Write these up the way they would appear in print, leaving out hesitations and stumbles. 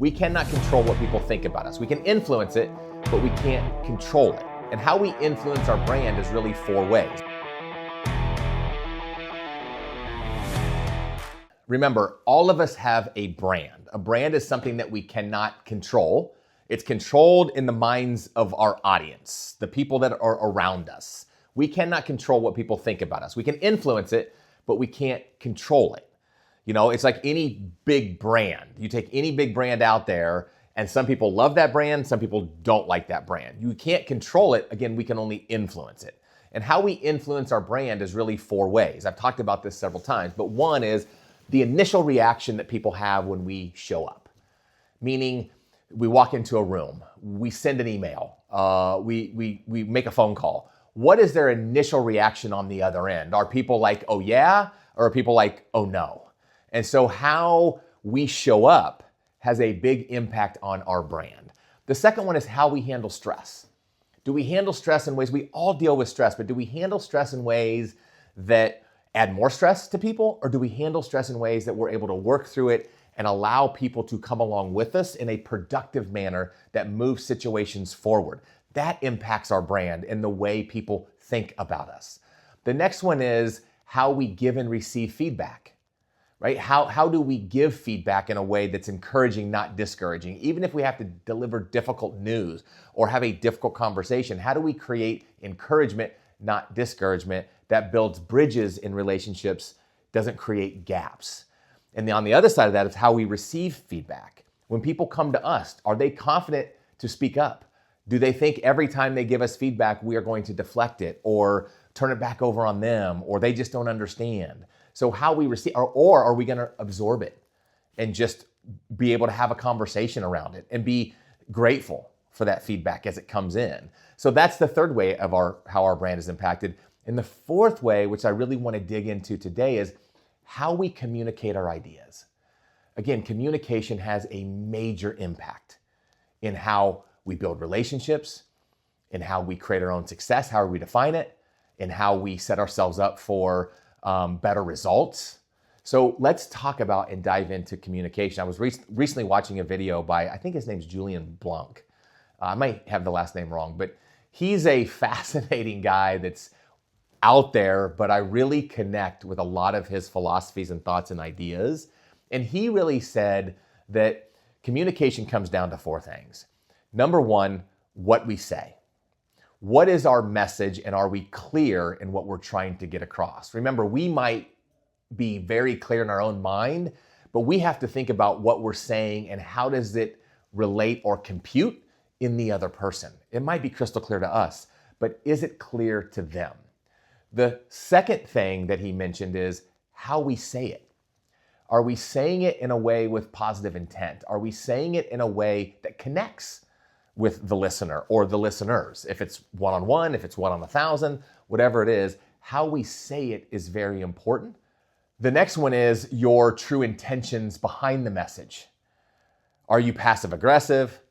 We cannot control what people think about us. We can influence it, but we can't control it. And how we influence our brand is really four ways. Remember, all of us have a brand. A brand is something that we cannot control. It's controlled in the minds of our audience, the people that are around us. We cannot control what people think about us. We can influence it, but we can't control it. You know, it's like any big brand. You take any big brand out there, and some people love that brand, some people don't like that brand. You can't control it. Again, we can only influence it. And how we influence our brand is really four ways. I've talked about this several times, but one is the initial reaction that people have when we show up. Meaning, we walk into a room, we send an email, we make a phone call. What is their initial reaction on the other end? Are people like, oh yeah? Or are people like, oh no? And so how we show up has a big impact on our brand. The second one is how we handle stress. Do we handle stress in ways, we all deal with stress, but do we handle stress in ways that add more stress to people? Or do we handle stress in ways that we're able to work through it and allow people to come along with us in a productive manner that moves situations forward? That impacts our brand and the way people think about us. The next one is how we give and receive feedback, right? How do we give feedback in a way that's encouraging, not discouraging? Even if we have to deliver difficult news or have a difficult conversation, how do we create encouragement, not discouragement, that builds bridges in relationships, doesn't create gaps? And on the other side of that is how we receive feedback. When people come to us, are they confident to speak up? Do they think every time they give us feedback, we are going to deflect it or turn it back over on them, or they just don't understand? So how we receive, or are we going to absorb it and just be able to have a conversation around it and be grateful for that feedback as it comes in? So that's the third way of how our brand is impacted. And the fourth way, which I really want to dig into today, is how we communicate our ideas. Again, communication has a major impact in how we build relationships, in how we create our own success, how we define it, and how we set ourselves up for better results. So let's talk about and dive into communication. I was recently watching a video by, I think his name's Julian Blanc. I might have the last name wrong, but he's a fascinating guy that's out there, but I really connect with a lot of his philosophies and thoughts and ideas. And he really said that communication comes down to four things. Number one, what we say. What is our message, and are we clear in what we're trying to get across? Remember, we might be very clear in our own mind, but we have to think about what we're saying and how does it relate or compute in the other person. It might be crystal clear to us, but is it clear to them? The second thing that he mentioned is how we say it. Are we saying it in a way with positive intent? Are we saying it in a way that connects with the listener or the listeners? If it's one-on-one, if it's one on 1,000, whatever it is, how we say it is very important. The next one is your true intentions behind the message. Are you passive aggressive?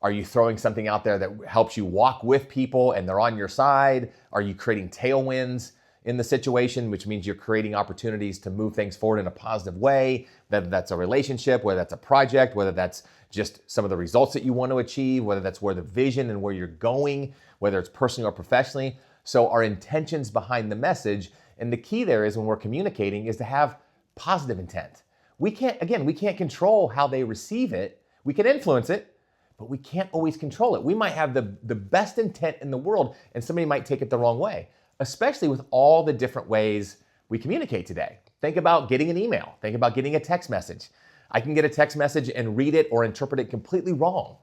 Are you throwing something out there that helps you walk with people and they're on your side? Are you creating tailwinds in the situation, which means you're creating opportunities to move things forward in a positive way, whether that's a relationship, whether that's a project, whether that's just some of the results that you want to achieve, whether that's where the vision and where you're going, whether it's personally or professionally. So our intentions behind the message, and the key there is when we're communicating is to have positive intent. We can't control how they receive it. We can influence it, but we can't always control it. We might have the best intent in the world and somebody might take it the wrong way, especially with all the different ways we communicate today. Think about getting an email. Think about getting a text message. I can get a text message and read it or interpret it completely wrong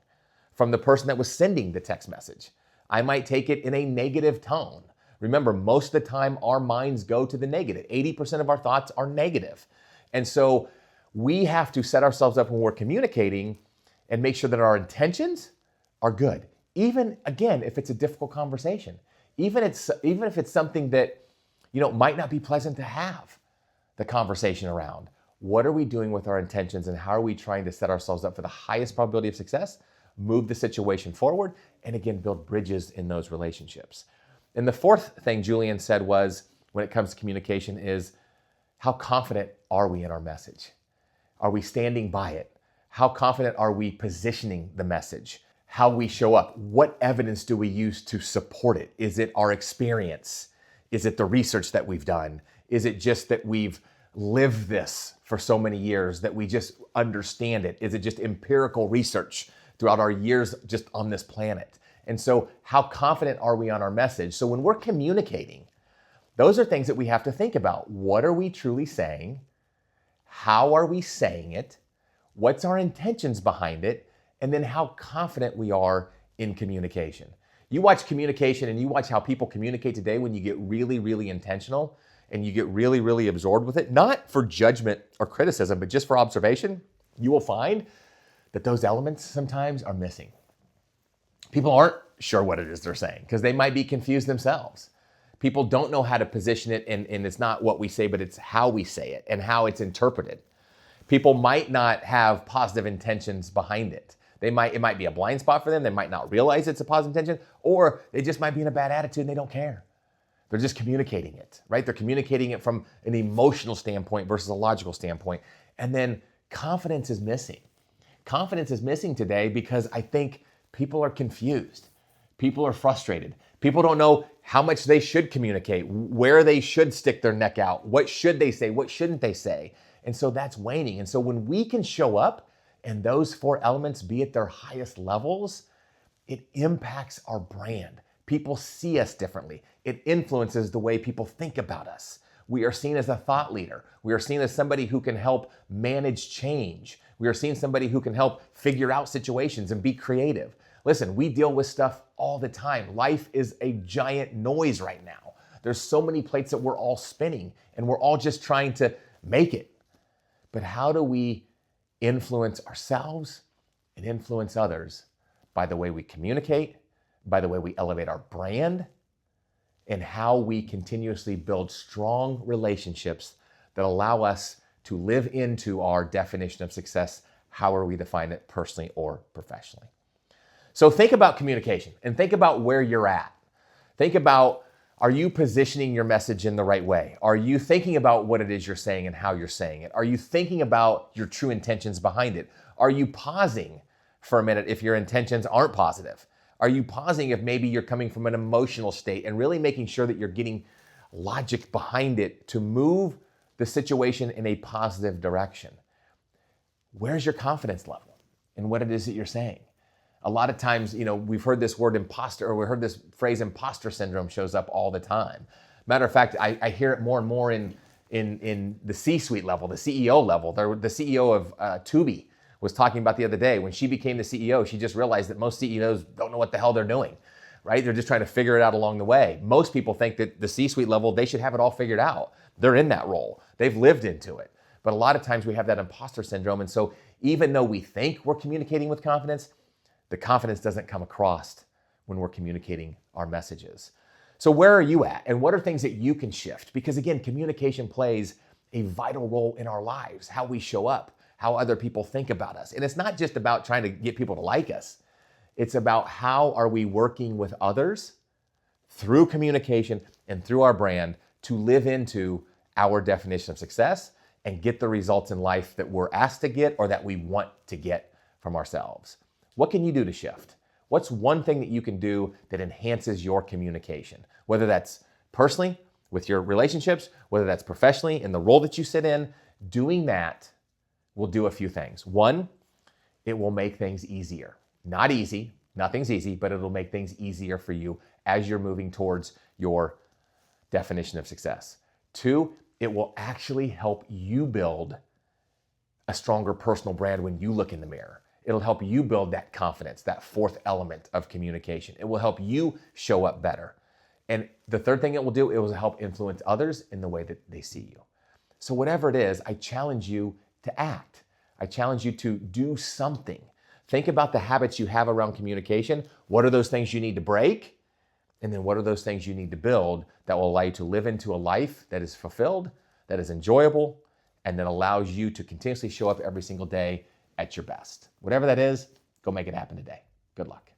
from the person that was sending the text message. I might take it in a negative tone. Remember, most of the time our minds go to the negative. 80% of our thoughts are negative. And so we have to set ourselves up when we're communicating and make sure that our intentions are good. Even, again, if it's a difficult conversation, even if it's something that, might not be pleasant to have the conversation around. What are we doing with our intentions, and how are we trying to set ourselves up for the highest probability of success, move the situation forward, and again, build bridges in those relationships? And the fourth thing Julian said was, when it comes to communication, is how confident are we in our message? Are we standing by it? How confident are we positioning the message? How we show up? What evidence do we use to support it? Is it our experience? Is it the research that we've done? Is it just that we've lived this for so many years that we just understand it? Is it just empirical research throughout our years just on this planet? And so how confident are we on our message? So when we're communicating, those are things that we have to think about. What are we truly saying? How are we saying it? What's our intentions behind it? And then how confident we are in communication. You watch communication and you watch how people communicate today when you get really, really intentional and you get really, really absorbed with it, not for judgment or criticism, but just for observation, you will find that those elements sometimes are missing. People aren't sure what it is they're saying because they might be confused themselves. People don't know how to position it, and it's not what we say, but it's how we say it and how it's interpreted. People might not have positive intentions behind it. It might be a blind spot for them. They might not realize it's a positive intention, or they just might be in a bad attitude and they don't care. They're just communicating it, right? They're communicating it from an emotional standpoint versus a logical standpoint. And then confidence is missing. Confidence is missing today because I think people are confused. People are frustrated. People don't know how much they should communicate, where they should stick their neck out, what should they say, what shouldn't they say. And so that's waning. And so when we can show up and those four elements be at their highest levels, it impacts our brand. People see us differently. It influences the way people think about us. We are seen as a thought leader. We are seen as somebody who can help manage change. We are seen as somebody who can help figure out situations and be creative. Listen, we deal with stuff all the time. Life is a giant noise right now. There's so many plates that we're all spinning and we're all just trying to make it. But how do we influence ourselves and influence others? By the way we communicate, by the way we elevate our brand, and how we continuously build strong relationships that allow us to live into our definition of success, however we define it personally or professionally. So think about communication and think about where you're at. Think about, are you positioning your message in the right way? Are you thinking about what it is you're saying and how you're saying it? Are you thinking about your true intentions behind it? Are you pausing for a minute if your intentions aren't positive? Are you pausing if maybe you're coming from an emotional state and really making sure that you're getting logic behind it to move the situation in a positive direction? Where's your confidence level in what it is that you're saying? A lot of times, we've heard this word imposter, or we heard this phrase imposter syndrome shows up all the time. Matter of fact, I hear it more and more in the C-suite level, the CEO level. The CEO of Tubi was talking about the other day, when she became the CEO, she just realized that most CEOs don't know what the hell they're doing, right? They're just trying to figure it out along the way. Most people think that the C-suite level, they should have it all figured out. They're in that role. They've lived into it. But a lot of times we have that imposter syndrome. And so even though we think we're communicating with confidence, the confidence doesn't come across when we're communicating our messages. So where are you at? And what are things that you can shift? Because again, communication plays a vital role in our lives, how we show up, how other people think about us. And it's not just about trying to get people to like us. It's about how are we working with others through communication and through our brand to live into our definition of success and get the results in life that we're asked to get or that we want to get from ourselves. What can you do to shift? What's one thing that you can do that enhances your communication? Whether that's personally with your relationships, whether that's professionally in the role that you sit in, doing that will do a few things. One, it will make things easier. Not easy, nothing's easy, but it'll make things easier for you as you're moving towards your definition of success. Two, it will actually help you build a stronger personal brand when you look in the mirror. It'll help you build that confidence, that fourth element of communication. It will help you show up better. And the third thing it will help influence others in the way that they see you. So whatever it is, I challenge you to act. I challenge you to do something. Think about the habits you have around communication. What are those things you need to break? And then what are those things you need to build that will allow you to live into a life that is fulfilled, that is enjoyable, and that allows you to continuously show up every single day at your best. Whatever that is, go make it happen today. Good luck.